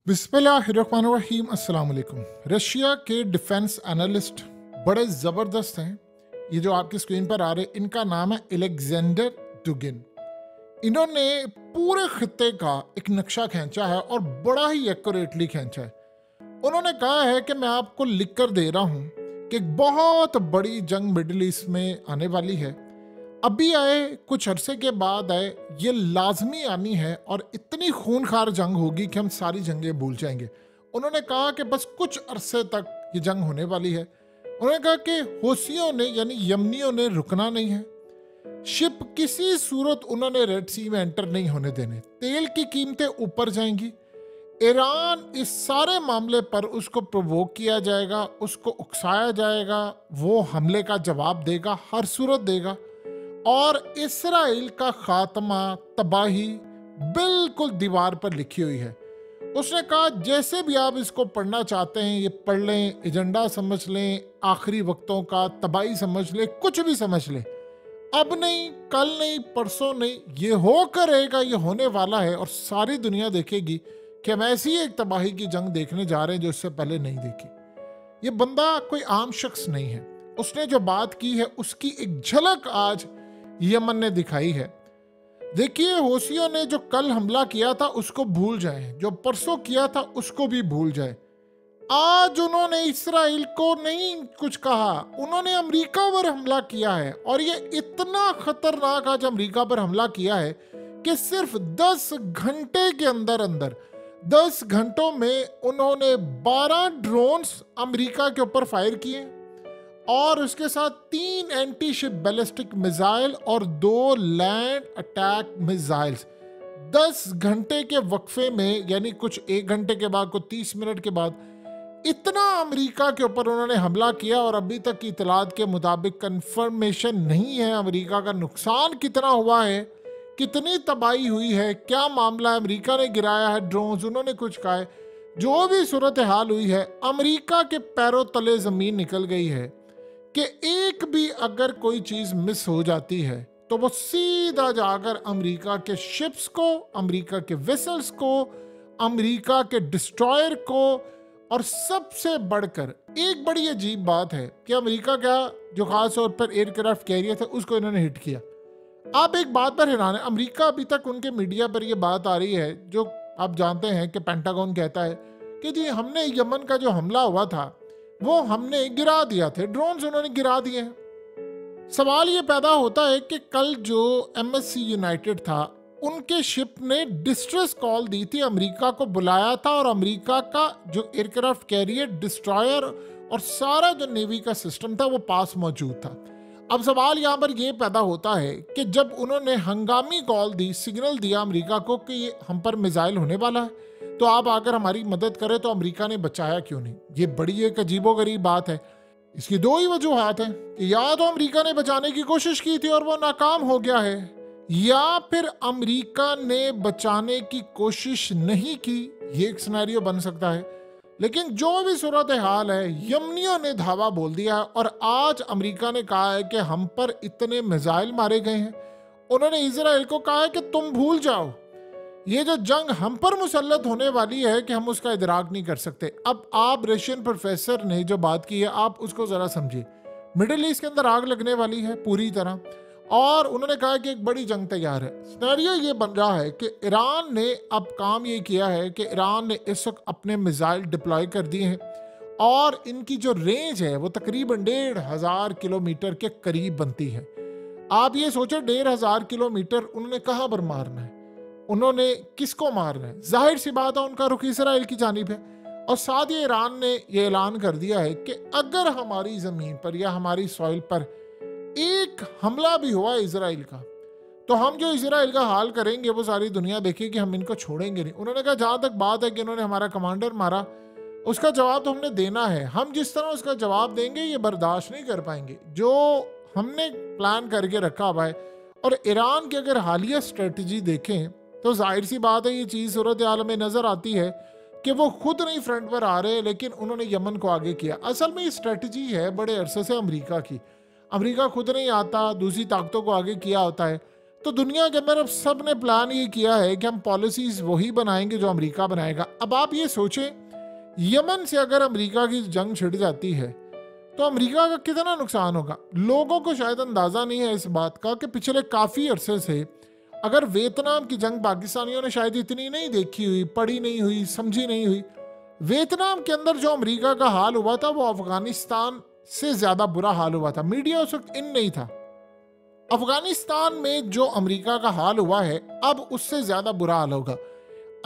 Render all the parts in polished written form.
बिस्मिल्लाहिर्रहमानिर्रहीम अस्सलाम वालेकुम। रशिया के डिफेंस एनालिस्ट बड़े ज़बरदस्त हैं। ये जो आपकी स्क्रीन पर आ रहे, इनका नाम है एलेक्जेंडर डुगिन। इन्होंने पूरे खित्ते का एक नक्शा खींचा है और बड़ा ही एक्यूरेटली खींचा है। उन्होंने कहा है कि मैं आपको लिख कर दे रहा हूँ कि एक बहुत बड़ी जंग मिडिल ईस्ट में आने वाली है। अभी आए, कुछ अरसे के बाद आए, ये लाजमी आनी है और इतनी खूनखार जंग होगी कि हम सारी जंगें भूल जाएंगे। उन्होंने कहा कि बस कुछ अरसे तक ये जंग होने वाली है। उन्होंने कहा कि हौसियों ने यानी यमनियों ने रुकना नहीं है। शिप किसी सूरत उन्होंने रेड सी में एंटर नहीं होने देने। तेल की कीमतें ऊपर जाएंगी। ईरान इस सारे मामले पर उसको प्रोवोक किया जाएगा, उसको उकसाया जाएगा, वो हमले का जवाब देगा, हर सूरत देगा। और इसराइल का खात्मा, तबाही बिल्कुल दीवार पर लिखी हुई है। उसने कहा जैसे भी आप इसको पढ़ना चाहते हैं ये पढ़ लें, एजेंडा समझ लें, आखिरी वक्तों का तबाही समझ लें, कुछ भी समझ लें। अब नहीं, कल नहीं, परसों नहीं, ये हो करेगा, ये होने वाला है और सारी दुनिया देखेगी कि हम ऐसी एक तबाही की जंग देखने जा रहे हैं जो इससे पहले नहीं देखी। ये बंदा कोई आम शख्स नहीं है। उसने जो बात की है उसकी एक झलक आज यमन ने दिखाई है। देखिए, हौसियों ने जो कल हमला किया था उसको भूल जाएं, जो परसों किया था उसको भी भूल जाएं। आज उन्होंने इसराइल को नहीं कुछ कहा, उन्होंने अमेरिका पर हमला किया है और ये इतना खतरनाक आज अमेरिका पर हमला किया है कि सिर्फ 10 घंटे के अंदर अंदर 10 घंटों में उन्होंने 12 ड्रोन्स अमेरिका के ऊपर फायर किए और उसके साथ 3 एंटी शिप बैलिस्टिक मिसाइल और 2 लैंड अटैक मिसाइल्स 10 घंटे के वक्फे में, यानी कुछ 1 घंटे के बाद, कुछ 30 मिनट के बाद, इतना अमेरिका के ऊपर उन्होंने हमला किया। और अभी तक की इतलात के मुताबिक कंफर्मेशन नहीं है अमेरिका का नुकसान कितना हुआ है, कितनी तबाही हुई है, क्या मामला है। अमेरिका ने गिराया है ड्रोन्स, उन्होंने कुछ कहा है। जो भी सूरत हाल हुई है, अमेरिका के पैरों तले जमीन निकल गई है कि एक भी अगर कोई चीज मिस हो जाती है तो वो सीधा जाकर अमेरिका के शिप्स को, अमेरिका के वेसल्स को, अमेरिका के डिस्ट्रॉयर को, और सबसे बढ़कर एक बड़ी अजीब बात है कि अमेरिका का जो खास तौर पर एयरक्राफ्ट कैरियर था उसको इन्होंने हिट किया। आप एक बात पर हैरान है, अमेरिका अभी तक उनके मीडिया पर यह बात आ रही है, जो आप जानते हैं कि पेंटागन कहता है कि जी हमने यमन का जो हमला हुआ था वो हमने गिरा दिया थे, ड्रोन्स उन्होंने गिरा दिए हैं। सवाल ये पैदा होता है कि कल जो एमएससी यूनाइटेड था उनके शिप ने डिस्ट्रेस कॉल दी थी, अमेरिका को बुलाया था और अमेरिका का जो एयरक्राफ्ट कैरियर, डिस्ट्रॉयर और सारा जो नेवी का सिस्टम था वो पास मौजूद था। अब सवाल यहाँ पर यह पैदा होता है कि जब उन्होंने हंगामी कॉल दी, सिग्नल दिया अमेरिका को कि ये हम पर मिसाइल होने वाला है, तो आप आकर हमारी मदद करें, तो अमेरिका ने बचाया क्यों नहीं? ये बड़ी एक अजीबोगरीब बात है। इसकी दो ही वजूहात हैं कि या तो अमेरिका ने बचाने की कोशिश की थी और वो नाकाम हो गया है, या फिर अमेरिका ने बचाने की कोशिश नहीं की। ये एक सिनेरियो बन सकता है। लेकिन जो भी सूरत हाल है, यमनियों ने धावा बोल दिया और आज अमेरिका ने कहा है कि हम पर इतने मिसाइल मारे गए हैं। उन्होंने इजराइल को कहा है कि तुम भूल जाओ, ये जो जंग हम पर मुसल्लत होने वाली है कि हम उसका इदराक नहीं कर सकते। अब आप रशियन प्रोफेसर ने जो बात की है आप उसको ज़रा समझिए। मिडिल ईस्ट के अंदर आग लगने वाली है पूरी तरह, और उन्होंने कहा कि एक बड़ी जंग तैयार है। सिनेरियो ये बन रहा है कि ईरान ने अब काम ये किया है कि ईरान ने इस वक्त अपने मिसाइल डिप्लॉय कर दिए हैं और इनकी जो रेंज है वो तकरीबन 1500 किलोमीटर के करीब बनती है। आप ये सोचो 1500 किलोमीटर उन्होंने कहाँ पर मारना है, उन्होंने किसको मारना है? जाहिर सी बात है उनका रुख इसराइल की जानिब है। और साथ ही ईरान ने यह ऐलान कर दिया है कि अगर हमारी ज़मीन पर या हमारी सॉइल पर एक हमला भी हुआ इसराइल का, तो हम जो इसराइल का हाल करेंगे वो सारी दुनिया देखेगी, हम इनको छोड़ेंगे नहीं। उन्होंने कहा जहाँ तक बात है कि उन्होंने हमारा कमांडर मारा, उसका जवाब तो हमने देना है। हम जिस तरह उसका जवाब देंगे ये बर्दाश्त नहीं कर पाएंगे जो हमने प्लान करके रखा हुआ है। और ईरान की अगर हालिया स्ट्रेटजी देखें तो जाहिर सी बात है ये चीज़ सूरत हाल में नज़र आती है कि वो खुद नहीं फ्रंट पर आ रहे, लेकिन उन्होंने यमन को आगे किया। असल में ये स्ट्रेटजी है बड़े अरसे से अमेरिका की। अमेरिका खुद नहीं आता, दूसरी ताकतों को आगे किया होता है तो दुनिया के अंदर अब सब ने प्लान ये किया है कि हम पॉलिसीज वही बनाएंगे जो अमेरिका बनाएगा। अब आप ये सोचें, यमन से अगर अमेरिका की जंग छिड़ जाती है तो अमेरिका का कितना नुकसान होगा। लोगों को शायद अंदाजा नहीं है इस बात का कि पिछले काफी अरसे से अगर वियतनाम की जंग पाकिस्तानियों ने शायद इतनी नहीं देखी हुई, पढ़ी नहीं हुई, समझी नहीं हुई। वियतनाम के अंदर जो अमेरिका का हाल हुआ था वो अफगानिस्तान से ज्यादा बुरा हाल हुआ था। मीडिया उस वक्त इन नहीं था। अफगानिस्तान में जो अमेरिका का हाल हुआ है अब उससे ज्यादा बुरा हाल होगा।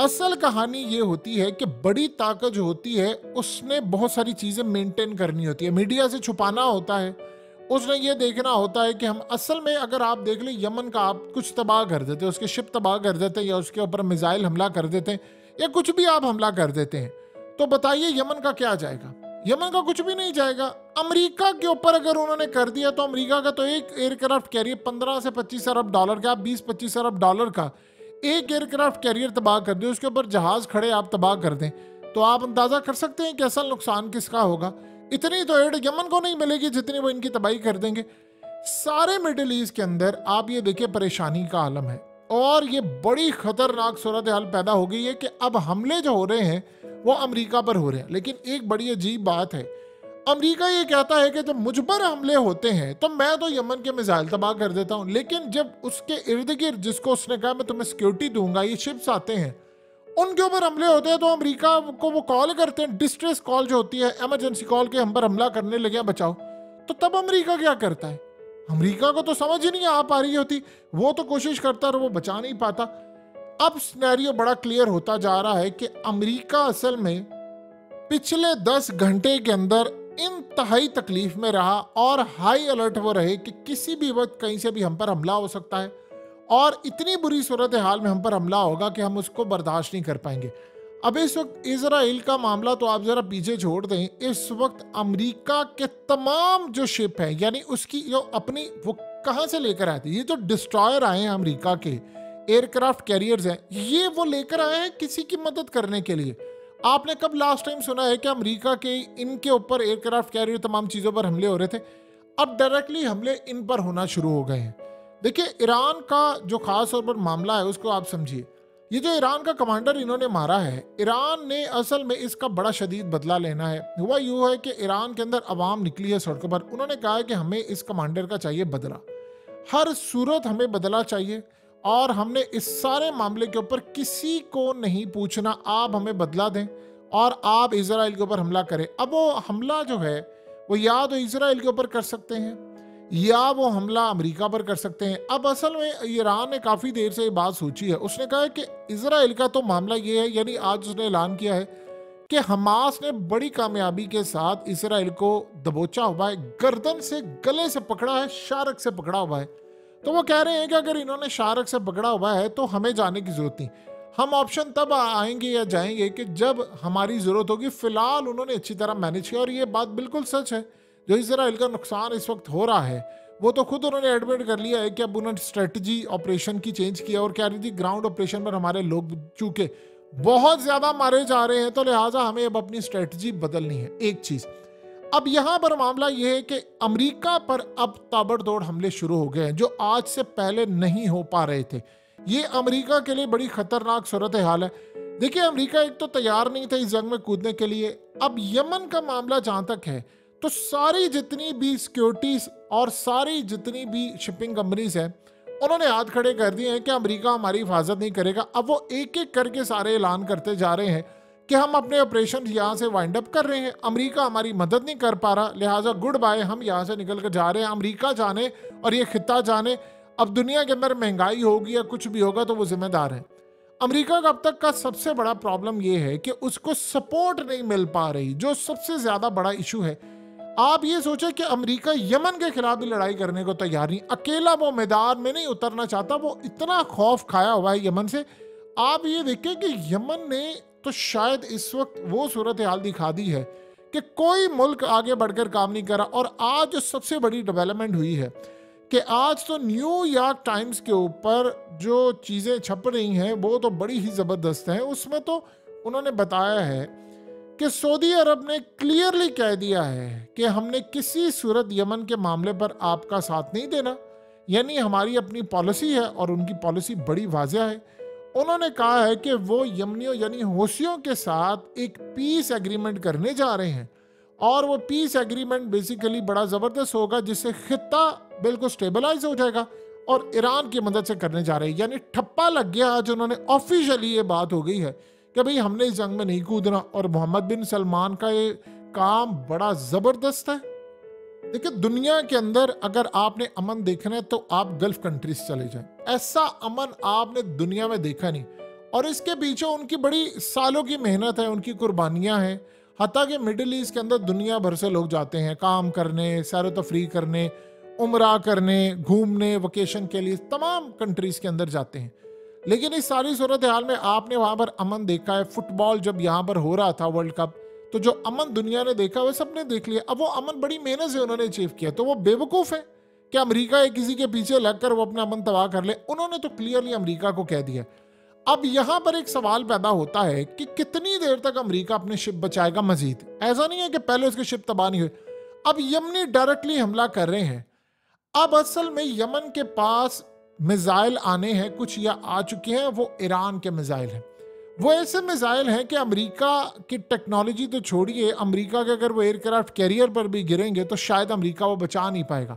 असल कहानी ये होती है कि बड़ी ताकत जो होती है उसने बहुत सारी चीजें मेंटेन करनी होती है, मीडिया से छुपाना होता है। उसने ये देखना होता है कि हम असल में, अगर आप देख लें यमन का, आप कुछ तबाह कर देते हैं, उसके शिप तबाह कर देते हैं या उसके ऊपर मिसाइल हमला कर देते हैं या कुछ भी आप हमला कर देते हैं, तो बताइए यमन का क्या जाएगा? यमन का कुछ भी नहीं जाएगा। अमेरिका के ऊपर अगर उन्होंने कर दिया तो अमेरिका का तो एक एयरक्राफ्ट कैरियर 15 से 25 अरब डॉलर का, 20-25 अरब डॉलर का एक एयरक्राफ्ट कैरियर तबाह कर दे, उसके ऊपर जहाज खड़े आप तबाह कर दें, तो आप अंदाजा कर सकते हैं कि असल नुकसान किसका होगा। इतनी तो एड यमन को नहीं मिलेगी जितनी वो इनकी तबाही कर देंगे। सारे मिडिल ईस्ट के अंदर आप ये देखिए परेशानी का आलम है और ये बड़ी खतरनाक सूरत हाल पैदा हो गई है कि अब हमले जो हो रहे हैं वो अमेरिका पर हो रहे हैं। लेकिन एक बड़ी अजीब बात है, अमेरिका ये कहता है कि जब मुझ पर हमले होते हैं तो मैं तो यमन के मिसाइल तबाह कर देता हूं, लेकिन जब उसके इर्द गिर्द जिसको उसने कहा मैं तुम्हें सिक्योरिटी दूंगा, ये शिप्स आते हैं, उनके ऊपर हमले होते हैं तो अमेरिका को वो कॉल करते हैं, डिस्ट्रेस कॉल जो होती है, इमरजेंसी कॉल के हम पर हमला करने लगे, बचाओ। तो तब अमेरिका क्या करता है? अमेरिका को तो समझ ही नहीं आ पा रही होती, वो तो कोशिश करता और वो बचा नहीं पाता। अब सिनेरियो बड़ा क्लियर होता जा रहा है कि अमेरिका असल में पिछले 10 घंटे के अंदर इंतहाई तकलीफ में रहा और हाई अलर्ट वो रहे कि किसी भी वक्त कहीं से भी हम पर हमला हो सकता है और इतनी बुरी सूरत हाल में हम पर हमला होगा कि हम उसको बर्दाश्त नहीं कर पाएंगे। अब इस वक्त इजराइल का मामला तो आप जरा पीछे छोड़ दें, इस वक्त अमेरिका के तमाम जो शिप है, यानी उसकी जो अपनी, वो कहां से लेकर आए थे, ये जो डिस्ट्रॉयर आए हैं अमेरिका के, एयरक्राफ्ट कैरियर्स हैं, ये वो लेकर आए हैं किसी की मदद करने के लिए। आपने कब लास्ट टाइम सुना है कि अमेरिका के इनके ऊपर एयरक्राफ्ट कैरियर तमाम चीजों पर हमले हो रहे थे? अब डायरेक्टली हमले इन पर होना शुरू हो गए हैं। देखिए ईरान का जो खास तौर पर मामला है उसको आप समझिए। ये जो ईरान का कमांडर इन्होंने मारा है, ईरान ने असल में इसका बड़ा शदीद बदला लेना है। हुआ यूँ है कि ईरान के अंदर अवाम निकली है सड़कों पर, उन्होंने कहा है कि हमें इस कमांडर का चाहिए बदला, हर सूरत हमें बदला चाहिए और हमने इस सारे मामले के ऊपर किसी को नहीं पूछना, आप हमें बदला दें और आप इजराइल के ऊपर हमला करें। अब वो हमला जो है वो या तो इजराइल के ऊपर कर सकते हैं या वो हमला अमेरिका पर कर सकते हैं। अब असल में ईरान ने काफ़ी देर से ये बात सोची है, उसने कहा है कि इजराइल का तो मामला ये है, यानी आज उसने ऐलान किया है कि हमास ने बड़ी कामयाबी के साथ इजराइल को दबोचा हुआ है, गर्दन से, गले से पकड़ा है, शारक से पकड़ा हुआ है। तो वो कह रहे हैं कि अगर इन्होंने शारक से पकड़ा हुआ है तो हमें जाने की जरूरत नहीं, हम ऑप्शन तब आएंगे या जाएंगे कि जब हमारी जरूरत होगी। फिलहाल उन्होंने अच्छी तरह मैनेज किया और ये बात बिल्कुल सच है। जो इजराइल का नुकसान इस वक्त हो रहा है वो तो खुद उन्होंने एडमिट कर लिया है कि अब उन्होंने स्ट्रेटजी ऑपरेशन की चेंज किया और कह रही थी ग्राउंड ऑपरेशन पर हमारे लोग चूंकि बहुत ज्यादा मारे जा रहे हैं तो लिहाजा हमें अब अपनी स्ट्रेटजी बदलनी है। एक चीज अब यहां पर मामला यह है कि अमेरिका पर अब ताबड़तोड़ हमले शुरू हो गए हैं जो आज से पहले नहीं हो पा रहे थे। ये अमेरिका के लिए बड़ी खतरनाक सूरत हाल है। देखिए अमेरिका एक तो तैयार नहीं था इस जंग में कूदने के लिए। अब यमन का मामला जहां तक है तो सारी जितनी भी सिक्योरिटीज और सारी जितनी भी शिपिंग कंपनीज हैं उन्होंने हाथ खड़े कर दिए हैं कि अमेरिका हमारी हिफाजत नहीं करेगा। अब वो एक एक करके सारे ऐलान करते जा रहे हैं कि हम अपने ऑपरेशन यहाँ से वाइंड अप कर रहे हैं, अमेरिका हमारी मदद नहीं कर पा रहा, लिहाजा गुड बाय, हम यहाँ से निकल कर जा रहे हैं। अमेरिका जाने और ये खिता जाने, अब दुनिया के अंदर महंगाई होगी या कुछ भी होगा तो वो जिम्मेदार है। अमेरिका का अब तक का सबसे बड़ा प्रॉब्लम ये है कि उसको सपोर्ट नहीं मिल पा रही, जो सबसे ज्यादा बड़ा इशू है। आप ये सोचें कि अमेरिका यमन के खिलाफ भी लड़ाई करने को तैयार नहीं, अकेला वो मैदान में नहीं उतरना चाहता, वो इतना खौफ खाया हुआ है यमन से। आप ये देखें कि यमन ने तो शायद इस वक्त वो सूरत हाल दिखा दी है कि कोई मुल्क आगे बढ़कर काम नहीं कर रहा। और आज जो सबसे बड़ी डेवलपमेंट हुई है कि आज तो न्यूयॉर्क टाइम्स के ऊपर जो चीज़ें छप रही हैं वो तो बड़ी ही ज़बरदस्त हैं। उसमें तो उन्होंने बताया है कि सऊदी अरब ने क्लियरली कह दिया है कि हमने किसी सूरत यमन के मामले पर आपका साथ नहीं देना। यानी हमारी अपनी पॉलिसी है और उनकी पॉलिसी बड़ी वाज़ेह है। उन्होंने कहा है कि वो यमनियों यानी हौसियों के साथ एक पीस एग्रीमेंट करने जा रहे हैं और वो पीस एग्रीमेंट बेसिकली बड़ा ज़बरदस्त होगा, जिससे खित्ता बिल्कुल स्टेबलाइज हो जाएगा और ईरान की मदद से करने जा रहे हैं। यानी ठप्पा लग गया आज, उन्होंने ऑफिशियली ये बात हो गई है कि भाई हमने इस जंग में नहीं कूदना। और मोहम्मद बिन सलमान का ये काम बड़ा ज़बरदस्त है। देखिए, दुनिया के अंदर अगर आपने अमन देखना है तो आप गल्फ कंट्रीज चले जाएं। ऐसा अमन आपने दुनिया में देखा नहीं, और इसके पीछे उनकी बड़ी सालों की मेहनत है, उनकी कुर्बानियां हैं। हत्ता कि मिडिल ईस्ट के अंदर दुनिया भर से लोग जाते हैं काम करने, सैर तफरी करने, उम्रा करने, घूमने, वकेशन के लिए तमाम कंट्रीज के अंदर जाते हैं। लेकिन इस सारी सूरत हाल में आपने वहां पर अमन देखा है। फुटबॉल जब यहाँ पर हो रहा था वर्ल्ड कप, तो जो अमन दुनिया ने देखा वो सबने देख लिया। अब वो अमन बड़ी मेहनत से उन्होंने अचीव किया, तो वो बेवकूफ़ है कि अमेरिका एक किसी के पीछे लगकर वो अपना अमन तबाह कर ले। उन्होंने तो क्लियरली अमेरिका को कह दिया। अब यहाँ पर एक सवाल पैदा होता है कि कितनी देर तक अमेरिका अपने शिप बचाएगा मजीद। ऐसा नहीं है कि पहले उसके शिप तबाह नहीं हुए। अब यमनी डायरेक्टली हमला कर रहे हैं। अब असल में यमन के पास मिसाइल आने हैं, कुछ या आ चुके हैं, वो ईरान के मिसाइल हैं। वो ऐसे मिसाइल हैं कि अमेरिका की टेक्नोलॉजी तो छोड़िए, अमेरिका के अगर वो एयरक्राफ्ट कैरियर पर भी गिरेंगे तो शायद अमेरिका वो बचा नहीं पाएगा।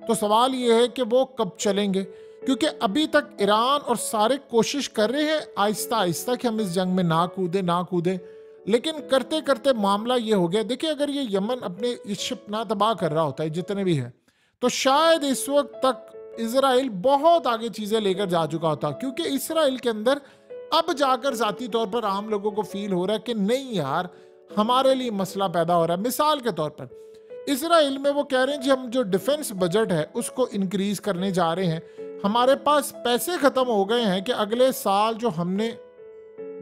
तो सवाल ये है कि वो कब चलेंगे, क्योंकि अभी तक ईरान और सारे कोशिश कर रहे हैं आहिस्ता आहिस्ता कि हम इस जंग में ना कूदें, लेकिन करते करते मामला ये हो गया। देखिए, अगर ये यमन अपने इस शिप ना तबाह कर रहा होता है जितने भी हैं, तो शायद इस वक्त तक इजराइल बहुत आगे चीज़ें लेकर जा चुका होता, क्योंकि इसराइल के अंदर अब जाकर ज़ाती तौर पर आम लोगों को फील हो रहा है कि नहीं यार, हमारे लिए मसला पैदा हो रहा है। मिसाल के तौर पर इसराइल में वो कह रहे हैं जी हम जो डिफेंस बजट है उसको इंक्रीज करने जा रहे हैं, हमारे पास पैसे खत्म हो गए हैं कि अगले साल जो हमने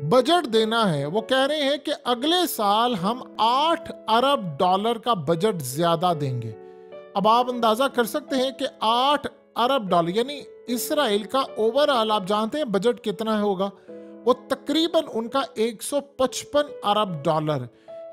बजट देना है, वो कह रहे हैं कि अगले साल हम 8 अरब डॉलर का बजट ज्यादा देंगे। अब आप अंदाजा कर सकते हैं कि 8 अरब डॉलर यानी इसराइल का ओवरऑल आप जानते हैं बजट कितना होगा, वो तकरीबन उनका 155 अरब डॉलर।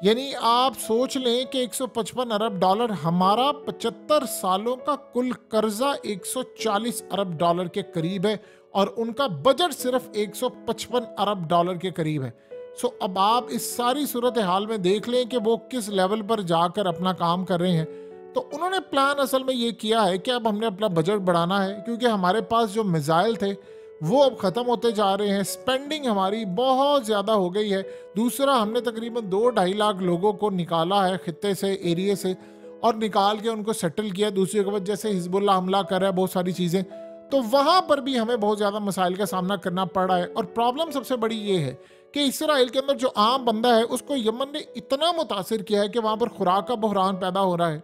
यानी आप सोच लें कि 155 अरब डॉलर हमारा 75 सालों का कुल कर्जा 140 अरब डॉलर के करीब है, और उनका बजट सिर्फ 155 अरब डॉलर के करीब है। सो अब आप इस सारी सूरत हाल में देख लें कि वो किस लेवल पर जाकर अपना काम कर रहे हैं। तो उन्होंने प्लान असल में ये किया है कि अब हमने अपना बजट बढ़ाना है, क्योंकि हमारे पास जो मिसाइल थे वो अब ख़त्म होते जा रहे हैं, स्पेंडिंग हमारी बहुत ज़्यादा हो गई है। दूसरा, हमने तकरीबन 2-2.5 लाख लोगों को निकाला है खित्ते से, एरिए से, और निकाल के उनको सेटल किया। दूसरी वक्त जैसे हिजबुल्लाह हमला कर रहा है, बहुत सारी चीज़ें, तो वहाँ पर भी हमें बहुत ज़्यादा मसाइल का सामना करना पड़ रहा है। और प्रॉब्लम सबसे बड़ी ये है कि इसराइल के अंदर जो आम बंदा है उसको यमन ने इतना मुतासिर किया है कि वहाँ पर खुराक का बहरान पैदा हो रहा है,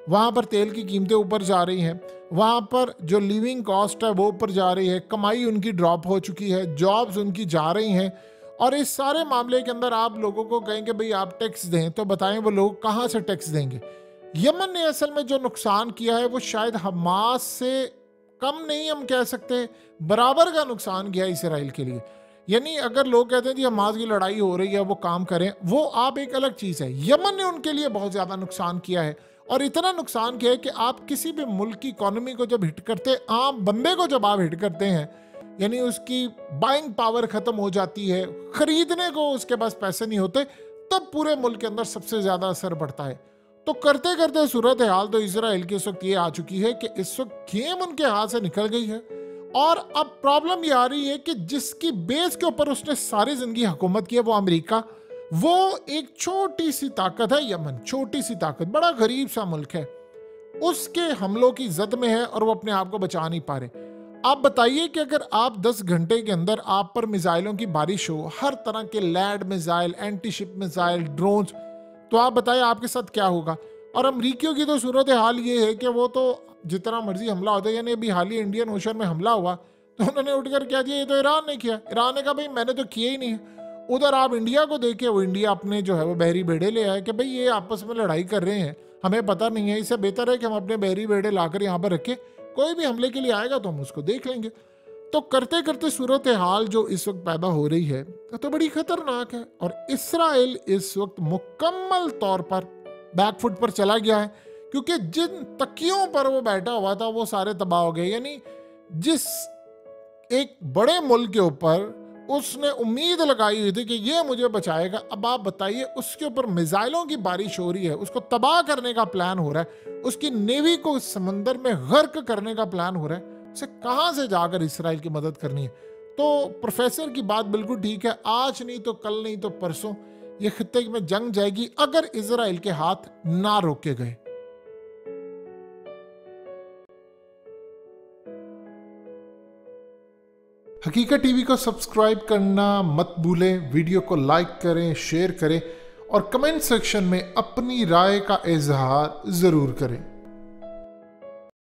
वहाँ पर तेल की कीमतें ऊपर जा रही हैं, वहाँ पर जो लिविंग कॉस्ट है वो ऊपर जा रही है, कमाई उनकी ड्रॉप हो चुकी है, जॉब्स उनकी जा रही हैं। और इस सारे मामले के अंदर आप लोगों को कहेंगे भाई आप टैक्स दें, तो बताएं वो लोग कहाँ से टैक्स देंगे। यमन ने असल में जो नुकसान किया है वो शायद हमास से कम नहीं, हम कह सकते बराबर का नुकसान किया है इसराइल के लिए। यानी अगर लोग कहते हैं जी हमास की लड़ाई हो रही है वो काम करें, वो आप एक अलग चीज़ है। यमन ने उनके लिए बहुत ज़्यादा नुकसान किया है, और इतना नुकसान किया है कि आप किसी भी मुल्क की इकोनॉमी को जब हिट करते, आम बंदे को जब आप हिट करते हैं, यानी उसकी बाइंग पावर खत्म हो जाती है, खरीदने को उसके पास पैसे नहीं होते, तब पूरे मुल्क के अंदर सबसे ज़्यादा असर पड़ता है। तो करते करते सूरत हाल तो इसराइल की इस वक्त ये आ चुकी है कि इस वक्त गेम उनके हाथ से निकल गई है। और अब प्रॉब्लम ये आ रही है कि जिसकी बेस के ऊपर उसने सारी जिंदगी हुकूमत की है, वो अमेरिका, वो एक छोटी सी ताकत है यमन, छोटी सी ताकत, बड़ा गरीब सा मुल्क है, उसके हमलों की जद में है और वो अपने आप को बचा नहीं पा रहे। आप बताइए कि अगर आप 10 घंटे के अंदर आप पर मिसाइलों की बारिश हो, हर तरह के land missile, anti ship missile, drones, तो आप बताइए आपके साथ क्या होगा। और अमरीकियों की तो सूरत हाल ये है कि वो तो जितना मर्जी हमला होता है, यानी अभी हाल ही इंडियन ओशन में हमला हुआ तो उन्होंने उठकर क्या दिया, ये तो ईरान ने किया। ईरान ने कहा भाई मैंने तो किया ही नहीं है। उधर आप इंडिया को देखें, वो इंडिया अपने जो है वो बहरी बेड़े ले आए कि भाई ये आपस में लड़ाई कर रहे हैं, हमें पता नहीं है, इससे बेहतर है कि हम अपने बहरी बेड़े लाकर यहाँ पर रखें, कोई भी हमले के लिए आएगा तो हम उसको देख लेंगे। तो करते करते सूरत हाल जो इस वक्त पैदा हो रही है तो बड़ी खतरनाक है। और इसराइल इस वक्त मुकम्मल तौर पर बैकफुट पर चला गया है, क्योंकि जिन तकियों पर वो बैठा हुआ था वो सारे तबाह हो गए। यानी जिस एक बड़े मुल्क के ऊपर उसने उम्मीद लगाई हुई थी कि ये मुझे बचाएगा, अब आप बताइए उसके ऊपर मिसाइलों की बारिश हो रही है, उसको तबाह करने का प्लान हो रहा है, उसकी नेवी को समंदर में गर्क करने का प्लान हो रहा है, उसे कहां से जाकर इसराइल की मदद करनी है। तो प्रोफेसर की बात बिल्कुल ठीक है, आज नहीं तो कल नहीं तो परसों ये खित्ते में जंग जाएगी अगर इसराइल के हाथ ना रोके गए। हकीकत टीवी को सब्सक्राइब करना मत भूलें, वीडियो को लाइक करें, शेयर करें और कमेंट सेक्शन में अपनी राय का इजहार ज़रूर करें।